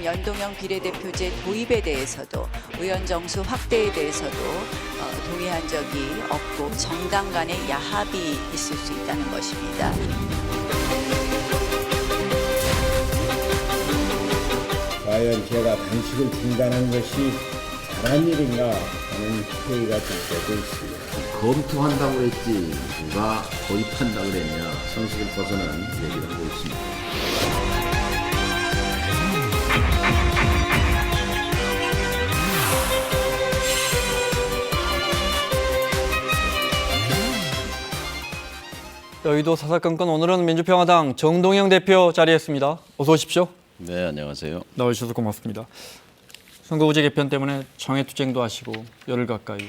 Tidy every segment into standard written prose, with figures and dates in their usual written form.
연동형 비례대표제 도입에 대해서도 의원 정수 확대에 대해서도 동의한 적이 없고 정당 간의 야합이 있을 수 있다는 것입니다. 과연 제가 단식을 중단한 것이 잘한 일인가 하는 회의가 될 때도 있습니다. 검토한다고 했지 누가 도입한다고 그랬냐 상식을 벗어난 얘기를 하고 있습니다. 여의도 사사건건 오늘은 민주평화당 정동영 대표 자리했습니다. 어서 오십시오. 네, 안녕하세요. 나와주셔서 고맙습니다. 선거구제 개편 때문에 장외투쟁도 하시고 열흘 가까이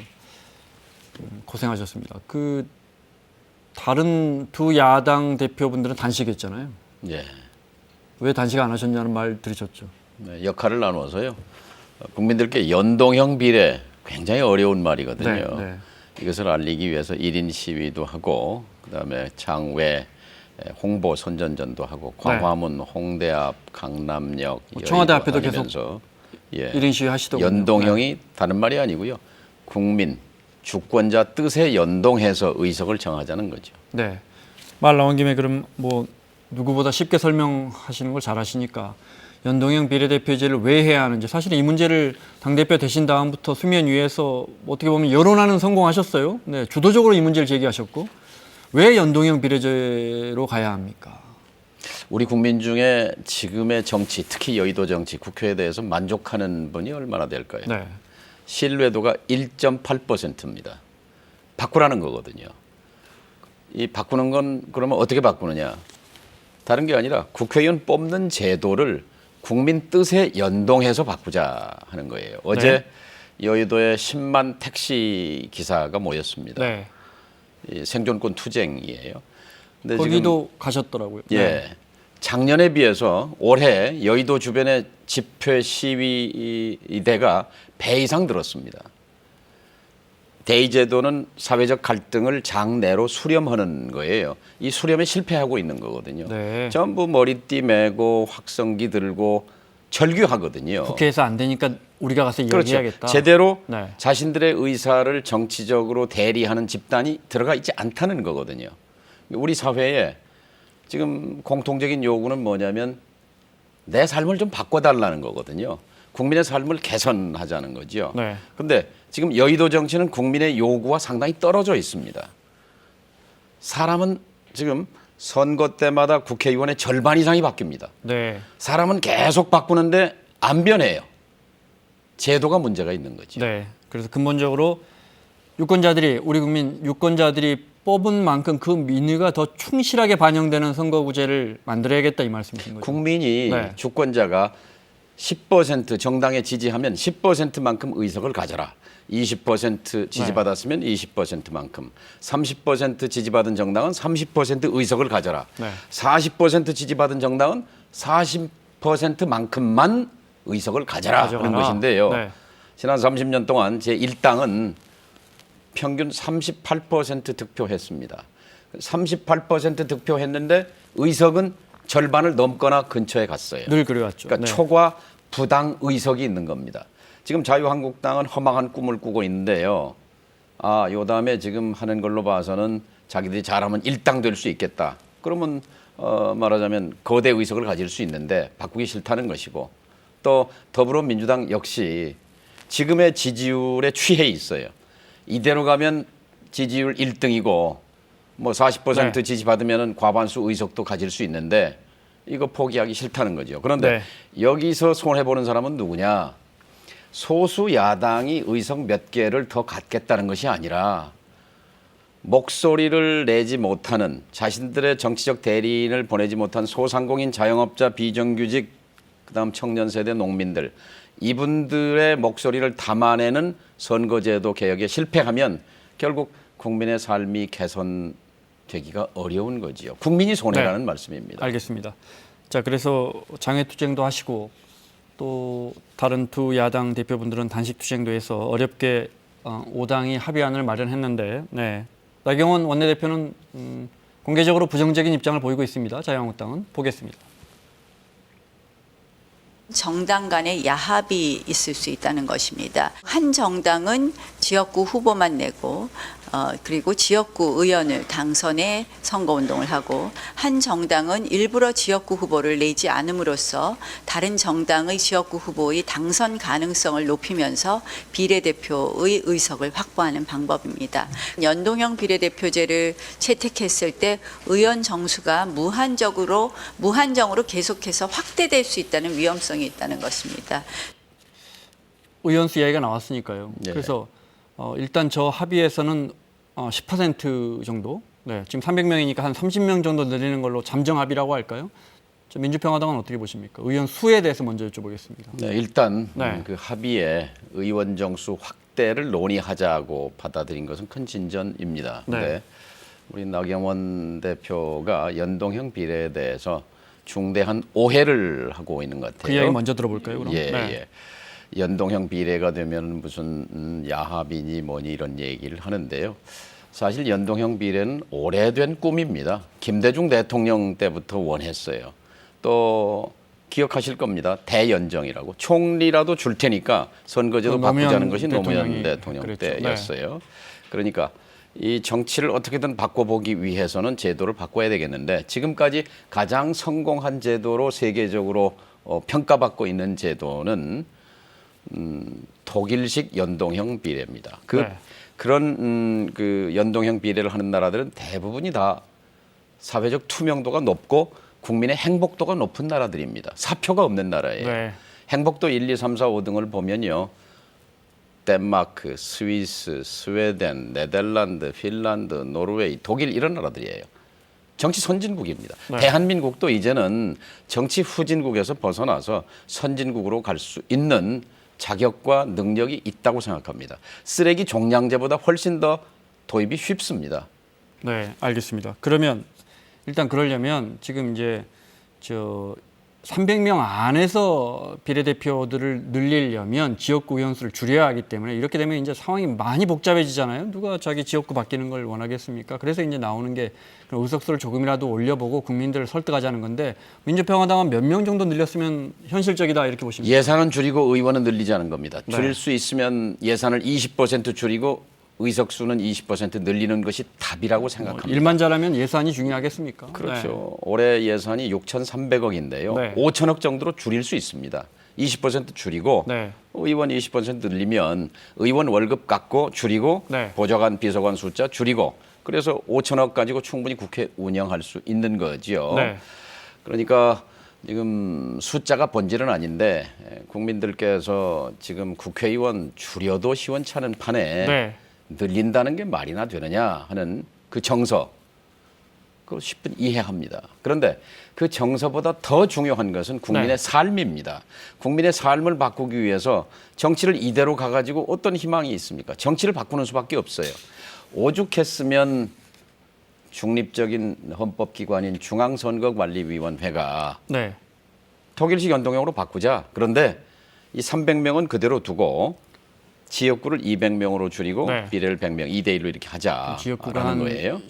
고생하셨습니다. 그 다른 두 야당 대표분들은 단식했잖아요. 예. 왜 단식 안 하셨냐는 말 들으셨죠? 네, 역할을 나누어서요. 국민들께 연동형 비례 굉장히 어려운 말이거든요. 네. 이것을 알리기 위해서 1인 시위도 하고 그다음에 장외 홍보 선전전도 하고 광화문, 홍대 앞, 강남역, 청와대 여의도 앞에도 계속 다니면서, 예, 1인 시위 하시더군요. 연동형이 다른 말이 아니고요. 국민, 주권자 뜻에 연동해서 의석을 정하자는 거죠. 네. 말 나온 김에 그럼 뭐 누구보다 쉽게 설명하시는 걸 잘하시니까 연동형 비례대표제를 왜 해야 하는지 사실 이 문제를 당대표 되신 다음부터 수면 위에서 어떻게 보면 여론하는 성공하셨어요. 네, 주도적으로 이 문제를 제기하셨고 왜 연동형 비례제로 가야 합니까? 우리 국민 중에 지금의 정치, 특히 여의도 정치, 국회에 대해서 만족하는 분이 얼마나 될까요? 네. 신뢰도가 1.8%입니다. 바꾸라는 거거든요. 이 바꾸는 건 그러면 어떻게 바꾸느냐? 다른 게 아니라 국회의원 뽑는 제도를 국민 뜻에 연동해서 바꾸자 하는 거예요. 어제 여의도에 10만 택시 기사가 모였습니다. 네. 이 생존권 투쟁이에요. 근데 거기도 지금, 가셨더라고요. 예. 네. 작년에 비해서 올해 여의도 주변의 집회 시위대가 배 이상 늘었습니다. 대의제도는 사회적 갈등을 장내로 수렴하는 거예요. 이 수렴에 실패하고 있는 거거든요. 네. 전부 머리띠 메고 확성기 들고 절규하거든요. 국회에서 안 되니까 우리가 가서 그렇죠. 이야기해야겠다. 제대로 네. 자신들의 의사를 정치적으로 대리하는 집단이 들어가 있지 않다는 거거든요. 우리 사회에 지금 공통적인 요구는 뭐냐면 내 삶을 좀 바꿔달라는 거거든요. 국민의 삶을 개선하자는 거죠. 네. 그런데 지금 여의도 정치는 국민의 요구와 상당히 떨어져 있습니다. 사람은 지금 선거 때마다 국회의원의 절반 이상이 바뀝니다. 네. 사람은 계속 바꾸는데 안 변해요. 제도가 문제가 있는 거죠. 네. 그래서 근본적으로 우리 국민 유권자들이 뽑은 만큼 그 민의가 더 충실하게 반영되는 선거구제를 만들어야겠다 이 말씀이신 거죠. 국민이 네. 주권자가 10% 정당에 지지하면 10%만큼 의석을 가져라. 20% 지지받았으면 20%만큼, 30% 지지받은 정당은 30% 의석을 가져라. 네. 40% 지지받은 정당은 40%만큼만 의석을 가져라 하는 것인데요. 네. 지난 30년 동안 제1당은 평균 38% 득표했습니다. 38% 득표했는데 의석은 절반을 넘거나 근처에 갔어요. 늘 그래왔죠. 그러니까 네. 초과 부당 의석이 있는 겁니다. 지금 자유한국당은 허망한 꿈을 꾸고 있는데요. 요 다음에 지금 하는 걸로 봐서는 자기들이 잘하면 1당 될 수 있겠다. 그러면 말하자면 거대 의석을 가질 수 있는데 바꾸기 싫다는 것이고 또 더불어민주당 역시 지금의 지지율에 취해 있어요. 이대로 가면 지지율 1등이고 뭐 40% 네. 지지받으면 과반수 의석도 가질 수 있는데 이거 포기하기 싫다는 거죠. 그런데 여기서 손해보는 사람은 누구냐? 소수 야당이 의석 몇 개를 더 갖겠다는 것이 아니라 목소리를 내지 못하는 자신들의 정치적 대리인을 보내지 못한 소상공인, 자영업자, 비정규직, 그다음 청년 세대 농민들 이분들의 목소리를 담아내는 선거제도 개혁에 실패하면 결국 국민의 삶이 개선되기가 어려운 거지요. 국민이 손해라는 말씀입니다. 알겠습니다. 자, 그래서 장외투쟁도 하시고 또 다른 두 야당 대표분들은 단식투쟁도 해서 어렵게 5당이 합의안을 마련했는데 네. 나경원 원내대표는 공개적으로 부정적인 입장을 보이고 있습니다. 자유한국당은 보겠습니다. 정당 간의 야합이 있을 수 있다는 것입니다. 한 정당은 지역구 후보만 내고 그리고 지역구 의원을 당선해 선거운동을 하고 한 정당은 일부러 지역구 후보를 내지 않음으로써 다른 정당의 지역구 후보의 당선 가능성을 높이면서 비례대표의 의석을 확보하는 방법입니다. 연동형 비례대표제를 채택했을 때 의원 정수가 무한정으로 계속해서 확대될 수 있다는 위험성이 있다는 것입니다. 의원수 이야기가 나왔으니까요. 네. 그래서 일단 저 합의에서는 10% 정도, 네, 지금 300명이니까 한 30명 정도 늘리는 걸로 잠정 합의라고 할까요? 민주평화당은 어떻게 보십니까? 의원 수에 대해서 먼저 여쭤보겠습니다. 네, 일단 네. 그 합의에 의원 정수 확대를 논의하자고 받아들인 것은 큰 진전입니다. 네. 근데 우리 나경원 대표가 연동형 비례에 대해서 중대한 오해를 하고 있는 것 같아요. 그 이야기 먼저 들어볼까요? 그럼? 예, 네. 예. 연동형 비례가 되면 무슨 야합이니 뭐니 이런 얘기를 하는데요. 사실 연동형 비례는 오래된 꿈입니다. 김대중 대통령 때부터 원했어요. 또 기억하실 겁니다. 대연정이라고 총리라도 줄 테니까 선거제도 노무현 바꾸자는 것이 노무현 대통령이 대통령 그랬죠. 때였어요. 그러니까 이 정치를 어떻게든 바꿔보기 위해서는 제도를 바꿔야 되겠는데 지금까지 가장 성공한 제도로 세계적으로 평가받고 있는 제도는 독일식 연동형 비례입니다. 네. 그런 그 연동형 비례를 하는 나라들은 대부분이 다 사회적 투명도가 높고 국민의 행복도가 높은 나라들입니다. 사표가 없는 나라예요. 네. 행복도 1, 2, 3, 4, 5등을 보면요. 덴마크, 스위스, 스웨덴, 네덜란드, 핀란드, 노르웨이, 독일 이런 나라들이에요. 정치 선진국입니다. 네. 대한민국도 이제는 정치 후진국에서 벗어나서 선진국으로 갈 수 있는 자격과 능력이 있다고 생각합니다. 쓰레기 종량제보다 훨씬 더 도입이 쉽습니다. 네, 알겠습니다. 그러면 일단 그러려면 지금 이제 300명 안에서 비례대표들을 늘리려면 지역구 의원수를 줄여야 하기 때문에 이렇게 되면 이제 상황이 많이 복잡해지잖아요. 누가 자기 지역구 바뀌는 걸 원하겠습니까? 그래서 이제 나오는 게 의석수를 조금이라도 올려보고 국민들을 설득하자는 건데 민주평화당은 몇 명 정도 늘렸으면 현실적이다 이렇게 보십니까? 예산은 줄이고 의원은 늘리자는 겁니다. 네. 줄일 수 있으면 예산을 20% 줄이고 의석수는 20% 늘리는 것이 답이라고 생각합니다. 일만 잘하면 예산이 중요하겠습니까? 그렇죠. 올해 예산이 6,300억인데요. 네. 5천억 정도로 줄일 수 있습니다. 20% 줄이고 네. 의원 20% 늘리면 의원 월급 깎고 줄이고 네. 보좌관, 비서관 숫자 줄이고 그래서 5천억 가지고 충분히 국회 운영할 수 있는 거지요. 네. 그러니까 지금 숫자가 본질은 아닌데 국민들께서 지금 국회의원 줄여도 시원찮은 판에 네. 늘린다는 게 말이나 되느냐 하는 그 정서, 그거 10분 이해합니다. 그런데 그 정서보다 더 중요한 것은 국민의 네. 삶입니다. 국민의 삶을 바꾸기 위해서 정치를 이대로 가가지고 어떤 희망이 있습니까? 정치를 바꾸는 수밖에 없어요. 오죽했으면 중립적인 헌법기관인 중앙선거관리위원회가 네. 독일식 연동형으로 바꾸자. 그런데 이 300명은 그대로 두고 지역구를 200명으로 줄이고 네. 비례를 100명, 2대 1로 이렇게 지역구가 하자라는 한 거예요.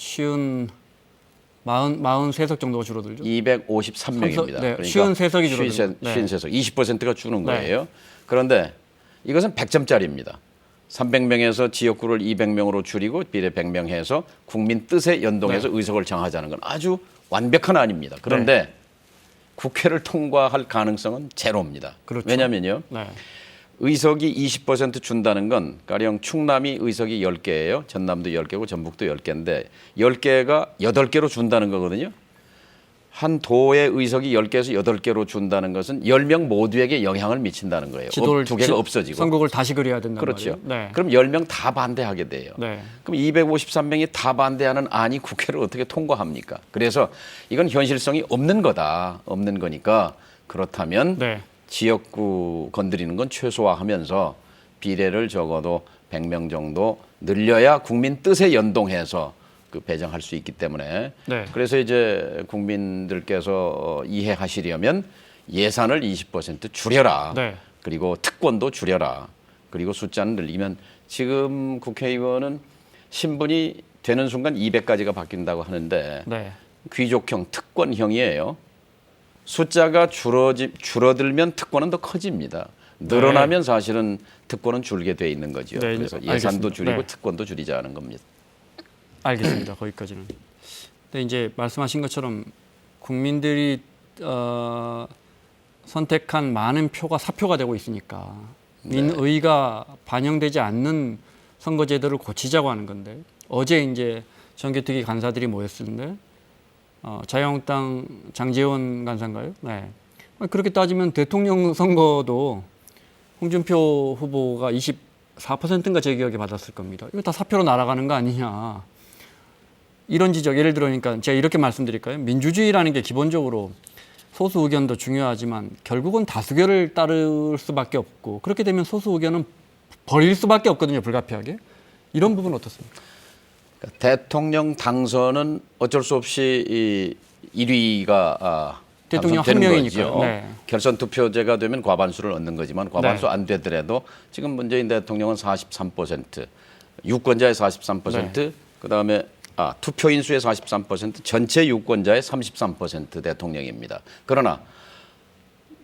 43석 정도가 줄어들죠. 253명입니다. 네, 53석이 줄어들죠. 53석, 20%가 주는 네. 거예요. 그런데 이것은 100점짜리입니다. 300명에서 지역구를 200명으로 줄이고 비례 100명 해서 국민 뜻에 연동해서 네. 의석을 정하자는 건 아주 완벽한 안입니다. 그런데 국회를 통과할 가능성은 제로입니다. 그렇죠. 왜냐면요. 네. 의석이 20% 준다는 건 가령 충남이 의석이 10개예요. 전남도 10개고 전북도 10개인데 10개가 8개로 준다는 거거든요. 한 도의 의석이 10개에서 8개로 준다는 것은 10명 모두에게 영향을 미친다는 거예요. 지도를 두 개가 없어지고. 선곡을 다시 그려야 된다는 그렇죠. 말이에요. 네. 그럼 10명 다 반대하게 돼요. 네. 그럼 253명이 다 반대하는 안이 국회를 어떻게 통과합니까? 그래서 이건 현실성이 없는 거다. 없는 거니까 그렇다면 네. 지역구 건드리는 건 최소화하면서 비례를 적어도 100명 정도 늘려야 국민 뜻에 연동해서 그 배정할 수 있기 때문에 네. 그래서 이제 국민들께서 이해하시려면 예산을 20% 줄여라. 네. 그리고 특권도 줄여라. 그리고 숫자는 늘리면 지금 국회의원은 신분이 되는 순간 200가지가 바뀐다고 하는데 네. 귀족형 특권형이에요. 숫자가 줄어들면 특권은 더 커집니다. 늘어나면 사실은 특권은 줄게 돼 있는 거죠. 네, 그래서 알겠습니다. 예산도 줄이고 네. 특권도 줄이자는 겁니다. 알겠습니다. 거기까지는. 근데 이제 말씀하신 것처럼 국민들이 선택한 많은 표가 사표가 되고 있으니까 민의가 반영되지 않는 선거제도를 고치자고 하는 건데 어제 이제 정개특위 간사들이 모였는데 자유한국당 장제원 간사인가요? 네. 그렇게 따지면 대통령 선거도 홍준표 후보가 24%인가 제 기억에 받았을 겁니다. 이거 다 사표로 날아가는 거 아니냐. 이런 지적, 예를 들으니까 제가 이렇게 말씀드릴까요? 민주주의라는 게 기본적으로 소수 의견도 중요하지만 결국은 다수결을 따를 수밖에 없고 그렇게 되면 소수 의견은 버릴 수밖에 없거든요, 불가피하게. 이런 부분 어떻습니까? 대통령 당선은 어쩔 수 없이 1위가 대통령 한 당선되는 명이니까요. 거죠. 네. 결선 투표제가 되면 과반수를 얻는 거지만 과반수 안 되더라도 지금 문재인 대통령은 43%, 유권자의 43%, 그다음에 투표인 수의 43%, 전체 유권자의 33% 대통령입니다. 그러나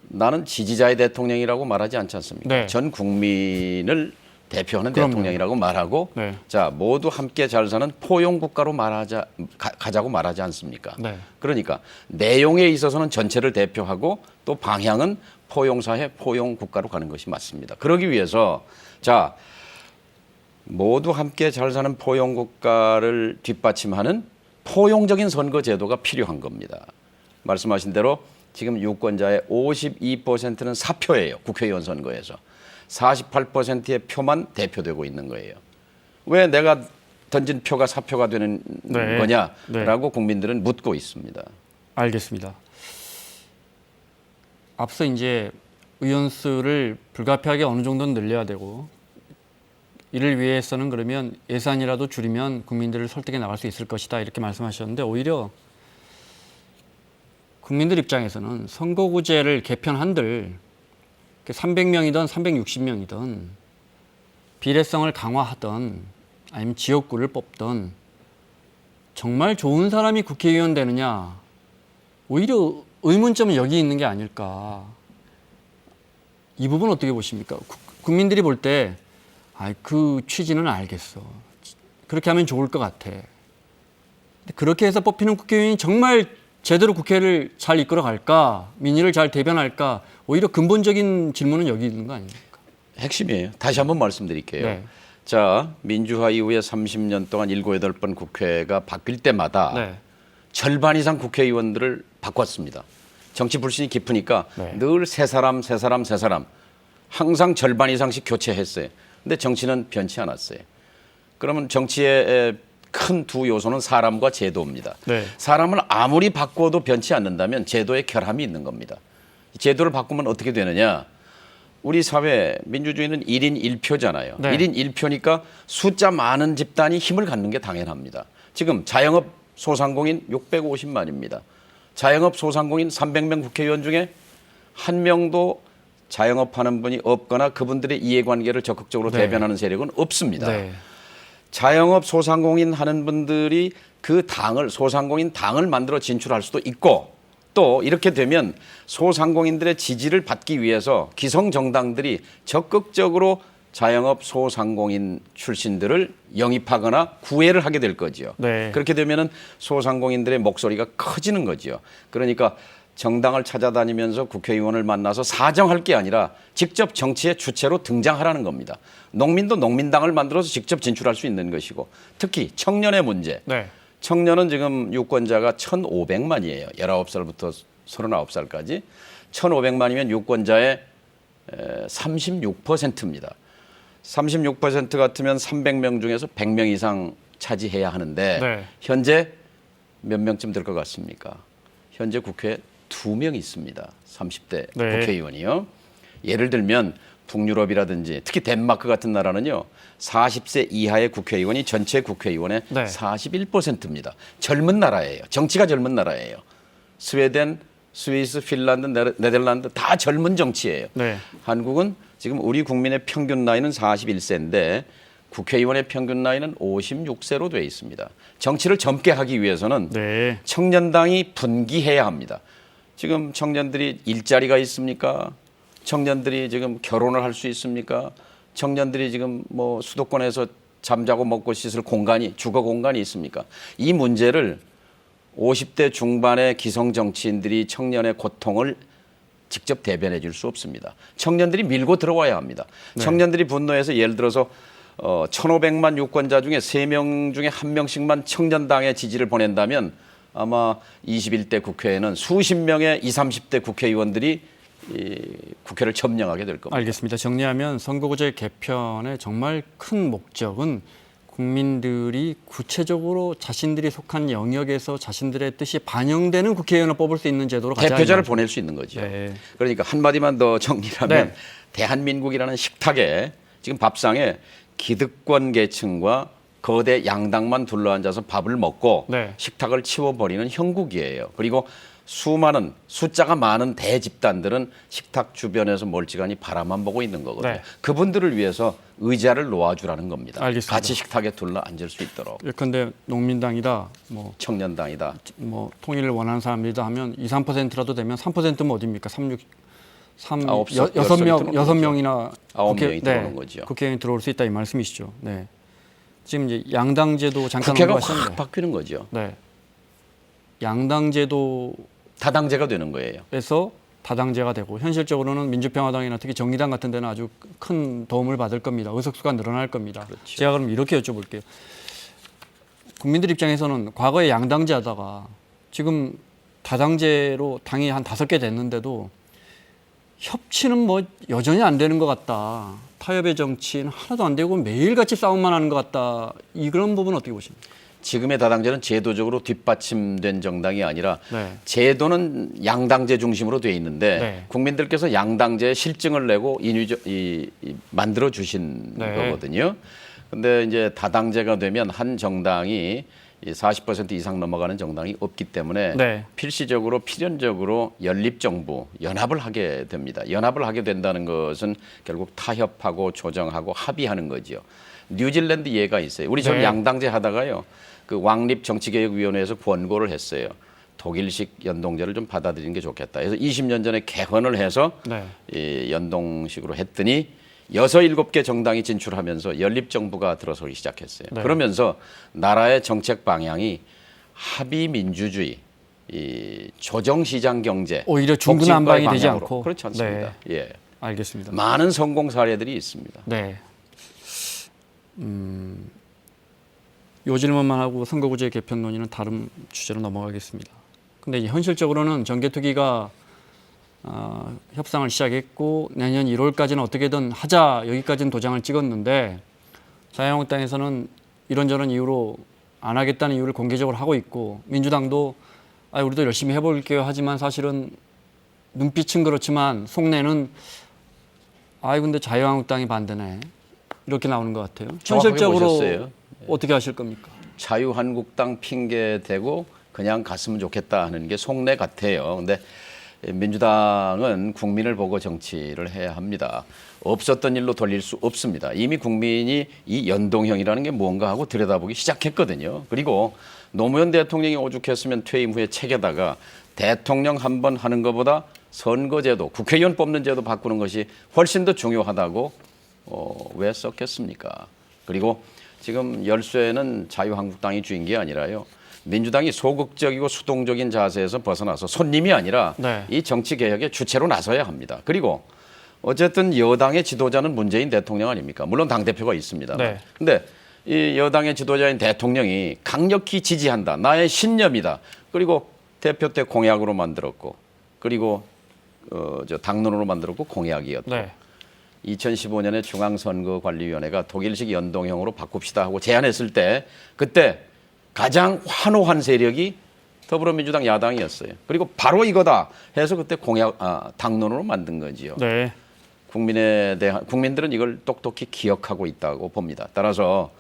나는 지지자의 대통령이라고 말하지 않지 않습니까? 네. 전 국민을 대표하는 그럼요. 대통령이라고 말하고 네. 자 모두 함께 잘 사는 포용 국가로 가자고 말하지 않습니까? 네. 그러니까 내용에 있어서는 전체를 대표하고 또 방향은 포용사회, 포용 국가로 가는 것이 맞습니다. 그러기 위해서 자 모두 함께 잘 사는 포용 국가를 뒷받침하는 포용적인 선거 제도가 필요한 겁니다. 말씀하신 대로 지금 유권자의 52%는 사표예요. 국회의원 선거에서. 48%의 표만 대표되고 있는 거예요. 왜 내가 던진 표가 사표가 되는 네. 거냐라고 국민들은 묻고 있습니다. 알겠습니다. 앞서 이제 의원 수를 불가피하게 어느 정도는 늘려야 되고 이를 위해서는 그러면 예산이라도 줄이면 국민들을 설득해 나갈 수 있을 것이다 이렇게 말씀하셨는데 오히려 국민들 입장에서는 선거구제를 개편한들 300명이든 360명이든 비례성을 강화하든 아니면 지역구를 뽑든 정말 좋은 사람이 국회의원 되느냐 오히려 의문점은 여기 있는 게 아닐까. 이 부분 어떻게 보십니까? 국민들이 볼 때 그 취지는 알겠어. 그렇게 하면 좋을 것 같아. 그렇게 해서 뽑히는 국회의원이 정말 제대로 국회를 잘 이끌어 갈까? 민의를 잘 대변할까? 오히려 근본적인 질문은 여기 있는 거 아닙니까? 핵심이에요. 다시 한번 말씀드릴게요. 네. 자, 민주화 이후에 30년 동안 7, 8번 국회가 바뀔 때마다 네. 절반 이상 국회의원들을 바꿨습니다. 정치 불신이 깊으니까 네. 늘 세 사람 항상 절반 이상씩 교체했어요. 근데 정치는 변치 않았어요. 그러면 정치의 큰 두 요소는 사람과 제도입니다. 네. 사람을 아무리 바꿔도 변치 않는다면 제도에 결함이 있는 겁니다. 제도를 바꾸면 어떻게 되느냐? 우리 사회 민주주의는 1인 1표잖아요. 네. 1인 1표니까 숫자 많은 집단이 힘을 갖는 게 당연합니다. 지금 자영업 소상공인 650만입니다. 자영업 소상공인 300명 국회의원 중에 한 명도 자영업하는 분이 없거나 그분들의 이해관계를 적극적으로 네. 대변하는 세력은 없습니다. 네. 자영업 소상공인 하는 분들이 그 소상공인 당을 만들어 진출할 수도 있고 또 이렇게 되면 소상공인들의 지지를 받기 위해서 기성정당들이 적극적으로 자영업 소상공인 출신들을 영입하거나 구애를 하게 될 거지요. 네. 그렇게 되면은 소상공인들의 목소리가 커지는 거지요. 그러니까 정당을 찾아다니면서 국회의원을 만나서 사정할 게 아니라 직접 정치의 주체로 등장하라는 겁니다. 농민도 농민당을 만들어서 직접 진출할 수 있는 것이고 특히 청년의 문제. 네. 청년은 지금 유권자가 1,500만이에요. 19살부터 39살까지. 1,500만이면 유권자의 36%입니다. 36% 같으면 300명 중에서 100명 이상 차지해야 하는데 네. 현재 몇 명쯤 될 것 같습니까? 현재 국회에 2명 있습니다. 30대 네. 국회의원이요. 예를 들면 북유럽이라든지 특히 덴마크 같은 나라는요. 40세 이하의 국회의원이 전체 국회의원의 네. 41%입니다. 젊은 나라예요. 정치가 젊은 나라예요. 스웨덴, 스위스, 핀란드, 네덜란드 다 젊은 정치예요. 네. 한국은 지금 우리 국민의 평균 나이는 41세인데 국회의원의 평균 나이는 56세로 되어 있습니다. 정치를 젊게 하기 위해서는 네. 청년당이 분기해야 합니다. 지금 청년들이 일자리가 있습니까? 청년들이 지금 결혼을 할 수 있습니까? 청년들이 지금 뭐 수도권에서 잠자고 먹고 씻을 공간이, 주거 공간이 있습니까? 이 문제를 50대 중반의 기성 정치인들이 청년의 고통을 직접 대변해 줄 수 없습니다. 청년들이 밀고 들어와야 합니다. 청년들이 분노해서 예를 들어서 1,500만 유권자 중에 3명 중에 1명씩만 청년당의 지지를 보낸다면 아마 21대 국회에는 수십 명의 20, 30대 국회의원들이 이 국회를 점령하게 될 겁니다. 알겠습니다. 정리하면 선거구제 개편의 정말 큰 목적은 국민들이 구체적으로 자신들이 속한 영역에서 자신들의 뜻이 반영되는 국회의원을 뽑을 수 있는 제도로 가자. 대표자를 보낼 수 있는 거죠. 네. 그러니까 한마디만 더 정리하면 네. 대한민국이라는 식탁에 지금 밥상에 기득권 계층과 거대 양당만 둘러앉아서 밥을 먹고 네. 식탁을 치워버리는 형국이에요. 그리고 수많은 숫자가 많은 대집단들은 식탁 주변에서 멀찌감치 바라만 보고 있는 거거든요. 네. 그분들을 위해서 의자를 놓아주라는 겁니다. 알겠습니다. 같이 식탁에 둘러앉을 수 있도록. 예컨대 농민당이다, 뭐 청년당이다. 통일을 원하는 사람들이다 하면 2, 3%라도 되면 3%면 어디입니까? 여섯 명이나 9명이 들어오는 거죠. 국회의원이 들어올 수 있다 이 말씀이시죠. 네. 지금 이제 양당제도 잠깐 국회가 확 언급하셨는데, 바뀌는 거죠. 네. 양당제도에서 다당제가 되는 거예요. 다당제가 되고 현실적으로는 민주평화당이나 특히 정의당 같은 데는 아주 큰 도움을 받을 겁니다. 의석수가 늘어날 겁니다. 그렇죠. 제가 그럼 이렇게 여쭤볼게요. 국민들 입장에서는 과거에 양당제 하다가 지금 다당제로 당이 한 5개 됐는데도 협치는 뭐 여전히 안 되는 것 같다. 타협의 정치는 하나도 안 되고 매일같이 싸움만 하는 것 같다. 이런 부분은 어떻게 보십니까? 지금의 다당제는 제도적으로 뒷받침된 정당이 아니라 네. 제도는 양당제 중심으로 돼 있는데 네. 국민들께서 양당제의 실증을 내고 만들어 주신 네. 거거든요. 근데 이제 다당제가 되면 한 정당이 40% 이상 넘어가는 정당이 없기 때문에 네. 필시적으로 필연적으로 연립정부, 연합을 하게 됩니다. 연합을 하게 된다는 것은 결국 타협하고 조정하고 합의하는 거죠. 뉴질랜드 예가 있어요. 우리 전 네. 양당제 하다가요. 그 왕립정치개혁위원회에서 권고를 했어요. 독일식 연동제를 좀 받아들이는 게 좋겠다. 그래서 20년 전에 개헌을 해서 네. 이 연동식으로 했더니 6, 7개 정당이 진출하면서 연립정부가 들어서기 시작했어요. 네. 그러면서 나라의 정책 방향이 합의 민주주의, 이 조정시장 경제, 오히려 중구난방이 복지국가의 되지 방향으로. 않고. 그렇지 않습니다. 예, 알겠습니다. 많은 성공 사례들이 있습니다. 네. 요 질문만 하고 선거구제 개편 논의는 다른 주제로 넘어가겠습니다. 근데 이제 현실적으로는 정개특위가 협상을 시작했고 내년 1월까지는 어떻게든 하자 여기까지는 도장을 찍었는데 자유한국당에서는 이런저런 이유로 안 하겠다는 이유를 공개적으로 하고 있고 민주당도 우리도 열심히 해볼게요 하지만 사실은 눈빛은 그렇지만 속내는 근데 자유한국당이 반대네 이렇게 나오는 것 같아요. 정확하게 현실적으로 보셨어요. 어떻게 하실 겁니까? 자유한국당 핑계 대고 그냥 갔으면 좋겠다 하는 게 속내 같아요. 근데 민주당은 국민을 보고 정치를 해야 합니다. 없었던 일로 돌릴 수 없습니다. 이미 국민이 이 연동형이라는 게 뭔가 하고 들여다보기 시작했거든요. 그리고 노무현 대통령이 오죽했으면 퇴임 후에 책에다가 대통령 한 번 하는 것보다 선거제도, 국회의원 뽑는 제도 바꾸는 것이 훨씬 더 중요하다고 왜 썼겠습니까? 그리고 지금 열쇠는 자유한국당이 쥐인 게 아니라요. 민주당이 소극적이고 수동적인 자세에서 벗어나서 손님이 아니라 네. 이 정치개혁의 주체로 나서야 합니다. 그리고 어쨌든 여당의 지도자는 문재인 대통령 아닙니까? 물론 당대표가 있습니다. 네. 근데 이 여당의 지도자인 대통령이 강력히 지지한다. 나의 신념이다. 그리고 대표 때 공약으로 만들었고 그리고 당론으로 만들었고 공약이었고 네. 2015년에 중앙선거관리위원회가 독일식 연동형으로 바꿉시다 하고 제안했을 때 그때 가장 환호한 세력이 더불어민주당 야당이었어요. 그리고 바로 이거다 해서 그때 당론으로 만든 거지요. 네. 국민들은 이걸 똑똑히 기억하고 있다고 봅니다. 따라서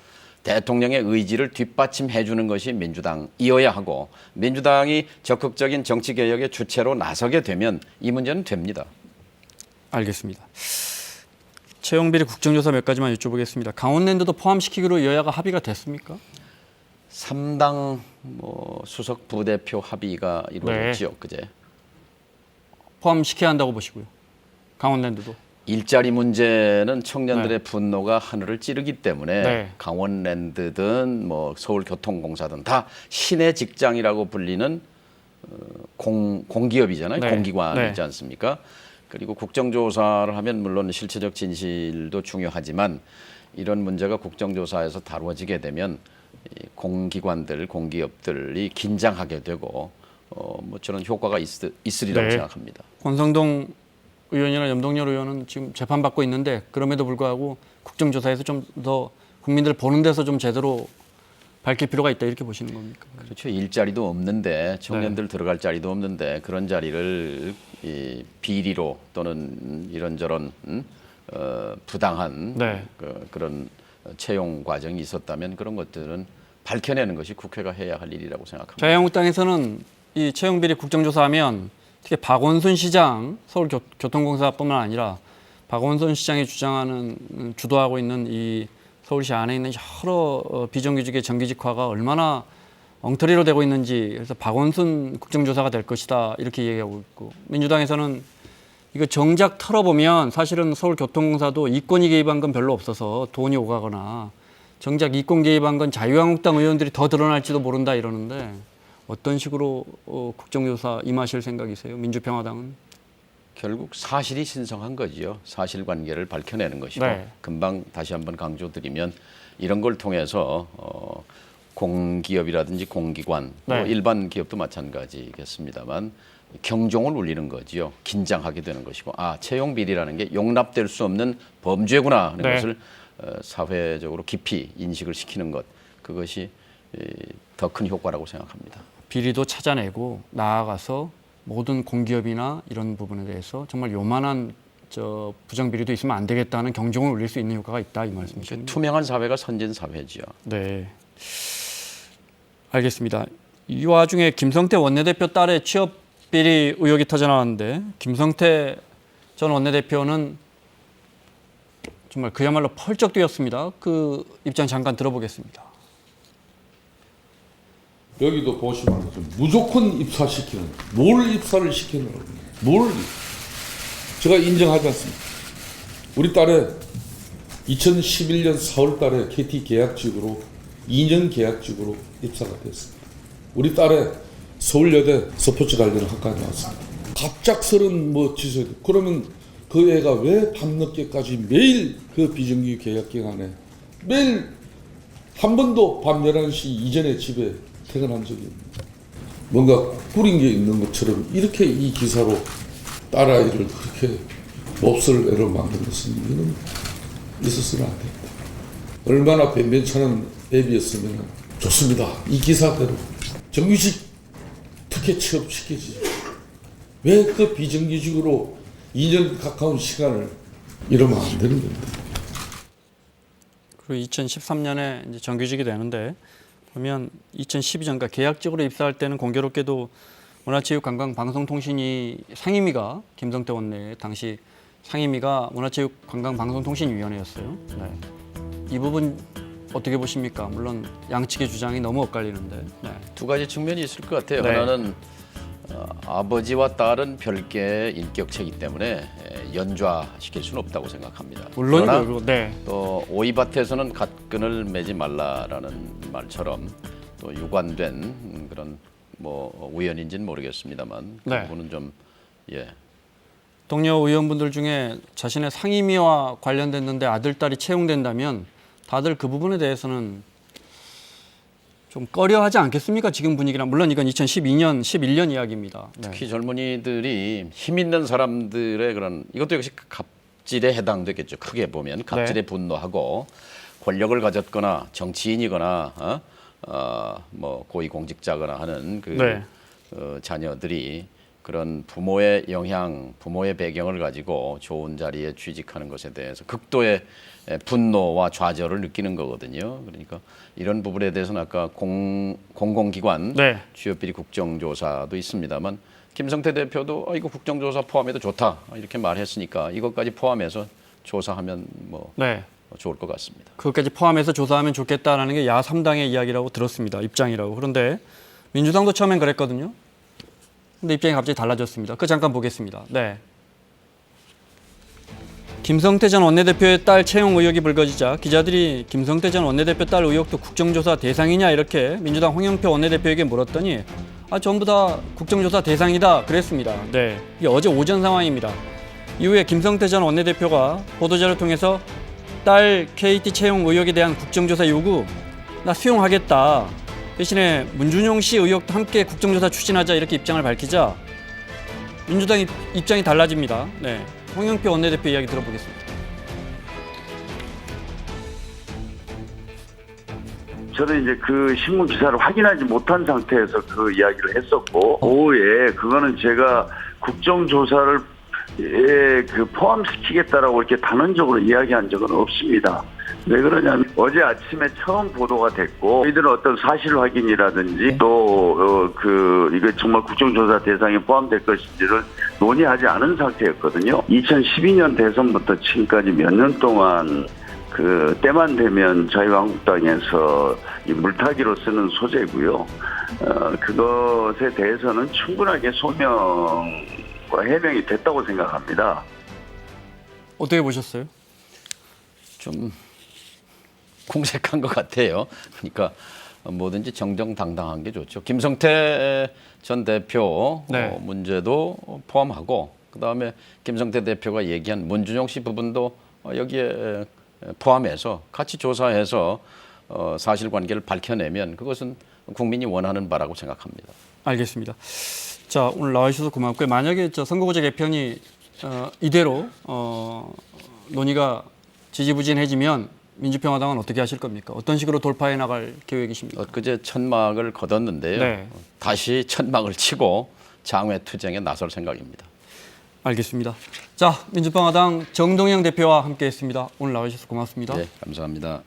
대통령의 의지를 뒷받침해 주는 것이 민주당이어야 하고 민주당이 적극적인 정치개혁의 주체로 나서게 되면 이 문제는 됩니다. 알겠습니다. 채용비리 국정조사 몇 가지만 여쭤보겠습니다. 강원랜드도 포함시키기로 여야가 합의가 됐습니까? 3당 수석 부대표 합의가 이루어졌죠. 그제. 포함시켜야 한다고 보시고요. 강원랜드도. 일자리 문제는 청년들의 분노가 하늘을 찌르기 때문에 네. 강원랜드든 뭐 서울교통공사든 다 신의 직장이라고 불리는 공기업이잖아요. 네. 공기관이지 네. 않습니까? 그리고 국정조사를 하면 물론 실체적 진실도 중요하지만 이런 문제가 국정조사에서 다루어지게 되면 이 공기관들, 공기업들이 긴장하게 되고 뭐 저는 효과가 있으리라고 네. 생각합니다. 권성동 의원이나 염동열 의원은 지금 재판받고 있는데 그럼에도 불구하고 국정조사에서 좀 더 국민들 보는 데서 좀 제대로 밝힐 필요가 있다 이렇게 보시는 겁니까? 그렇죠. 일자리도 없는데 청년들 들어갈 자리도 없는데 그런 자리를 이 비리로 또는 이런저런 부당한 네. 그런 채용 과정이 있었다면 그런 것들은 밝혀내는 것이 국회가 해야 할 일이라고 생각합니다. 자유한국당에서는 이 채용비리 국정조사하면 특히 박원순 시장 서울교통공사뿐만 아니라 박원순 시장이 주도하고 있는 이 서울시 안에 있는 여러 비정규직의 정규직화가 얼마나 엉터리로 되고 있는지 그래서 박원순 국정조사가 될 것이다 이렇게 얘기하고 있고 민주당에서는 이거 정작 털어보면 사실은 서울교통공사도 이권이 개입한 건 별로 없어서 돈이 오가거나 정작 이권 개입한 건 자유한국당 의원들이 더 드러날지도 모른다 이러는데 어떤 식으로 국정조사 임하실 생각이세요? 민주평화당은? 결국 사실이 신성한 거지요. 사실관계를 밝혀내는 것이고 네. 금방 다시 한번 강조드리면 이런 걸 통해서 공기업이라든지 공기관 네. 또 일반 기업도 마찬가지겠습니다만 경종을 울리는 거지요. 긴장하게 되는 것이고 채용 비리라는 게 용납될 수 없는 범죄구나 하는 네. 것을 사회적으로 깊이 인식을 시키는 것 그것이 더 큰 효과라고 생각합니다. 비리도 찾아내고 나아가서 모든 공기업이나 이런 부분에 대해서 정말 요만한 부정 비리도 있으면 안 되겠다는 경종을 울릴 수 있는 효과가 있다 이 말씀이시죠? 투명한 사회가 선진 사회지요. 네, 알겠습니다. 이 와중에 김성태 원내대표 딸의 취업 비리 의혹이 터져 나왔는데 김성태 전 원내대표는 정말 그야말로 펄쩍 뛰었습니다. 그 입장 잠깐 들어보겠습니다. 여기도 보시면 무조건 입사시키는, 뭘 입사를 시키는 겁니다. 뭘 제가 인정하지 않습니다. 우리 딸에 2011년 4월 달에 KT 계약직으로 2년 계약직으로 입사가 됐습니다. 우리 딸에 서울여대 스포츠 관련 학과에 나왔습니다. 갑작스런 지소에 그러면 그 애가 왜 밤늦게까지 매일 그 비정규 계약 기간에 매일 한 번도 밤 11시 이전에 집에 퇴근한 적이 없습니다. 뭔가 꾸린 게 있는 것처럼 이렇게 이 기사로 딸아이를 그렇게 몹쓸 애로 만든 것은 이거는 있었으면 안 됩니다. 얼마나 변변찮은 앱이었으면 좋습니다. 이 기사대로 정규직 특혜 취업시키지. 왜 그 비정규직으로 2년 가까운 시간을 이러면 안 되는 겁니다. 그리고 2013년에 이제 정규직이 되는데 보면 2012년과 계약직으로 입사할 때는 공교롭게도 문화체육관광방송통신위 상임위가 김성태 원내 당시 상임위가 문화체육관광방송통신위원회였어요. 네. 이 부분 어떻게 보십니까? 물론 양측의 주장이 너무 엇갈리는데. 네. 두 가지 측면이 있을 것 같아요. 네. 하나는 아버지와 딸은 별개의 인격체이기 때문에 연좌시킬 수는 없다고 생각합니다. 그러나 물론이고, 네. 또 오이밭에서는 갓끈을 매지 말라라는 말처럼 또 유관된 그런 우연인지는 모르겠습니다만 그 네. 부분은 좀 동료 의원분들 중에 자신의 상임위와 관련됐는데 아들, 딸이 채용된다면 다들 그 부분에 대해서는 좀 꺼려하지 않겠습니까? 지금 분위기랑 물론 이건 2012년, 11년 이야기입니다. 네. 특히 젊은이들이 힘 있는 사람들의 그런 이것도 역시 갑질에 해당되겠죠. 크게 보면 갑질에 분노하고 권력을 가졌거나 정치인이거나 고위공직자거나 하는 자녀들이 그런 부모의 영향, 부모의 배경을 가지고 좋은 자리에 취직하는 것에 대해서 극도의 분노와 좌절을 느끼는 거거든요. 그러니까 이런 부분에 대해서는 아까 공공기관 취업비리 국정조사도 있습니다만 김성태 대표도 이거 국정조사 포함해도 좋다 이렇게 말했으니까 이것까지 포함해서 조사하면 좋을 것 같습니다. 그것까지 포함해서 조사하면 좋겠다라는 게 야 3당의 이야기라고 들었습니다. 입장이라고. 그런데 민주당도 처음엔 그랬거든요. 근데 입장이 갑자기 달라졌습니다. 그 잠깐 보겠습니다. 네. 김성태 전 원내대표의 딸 채용 의혹이 불거지자 기자들이 김성태 전 원내대표 딸 의혹도 국정조사 대상이냐 이렇게 민주당 홍영표 원내대표에게 물었더니 전부 다 국정조사 대상이다 그랬습니다. 네, 이게 어제 오전 상황입니다. 이후에 김성태 전 원내대표가 보도자를 통해서 딸 KT 채용 의혹에 대한 국정조사 요구 나 수용하겠다. 대신에 문준용 씨 의혹도 함께 국정조사 추진하자 이렇게 입장을 밝히자 민주당 입장이 달라집니다. 네. 홍영표 원내대표 이야기 들어보겠습니다. 저는 이제 그 신문 기사를 확인하지 못한 상태에서 그 이야기를 했었고, 오후에 그거는 제가 국정조사를 포함시키겠다라고 이렇게 단언적으로 이야기한 적은 없습니다. 왜 그러냐면 어제 아침에 처음 보도가 됐고 저희들은 어떤 사실 확인이라든지 또 이게 정말 국정조사 대상에 포함될 것인지를 논의하지 않은 상태였거든요. 2012년 대선부터 지금까지 몇 년 동안 그 때만 되면 자유한국당에서 이 물타기로 쓰는 소재고요. 그것에 대해서는 충분하게 소명과 해명이 됐다고 생각합니다. 어떻게 보셨어요? 좀 공색한 것 같아요. 그러니까 뭐든지 정정당당한 게 좋죠. 김성태 전 대표 네. 문제도 포함하고 그다음에 김성태 대표가 얘기한 문준용 씨 부분도 여기에 포함해서 같이 조사해서 사실관계를 밝혀내면 그것은 국민이 원하는 바라고 생각합니다. 알겠습니다. 자, 오늘 나와주셔서 고맙고요. 만약에 선거구제 개편이 이대로 논의가 지지부진해지면 민주평화당은 어떻게 하실 겁니까? 어떤 식으로 돌파해 나갈 계획이십니까? 엊그제 천막을 걷었는데요. 네. 다시 천막을 치고 장외 투쟁에 나설 생각입니다. 알겠습니다. 자, 민주평화당 정동영 대표와 함께했습니다. 오늘 나와주셔서 고맙습니다. 네, 감사합니다.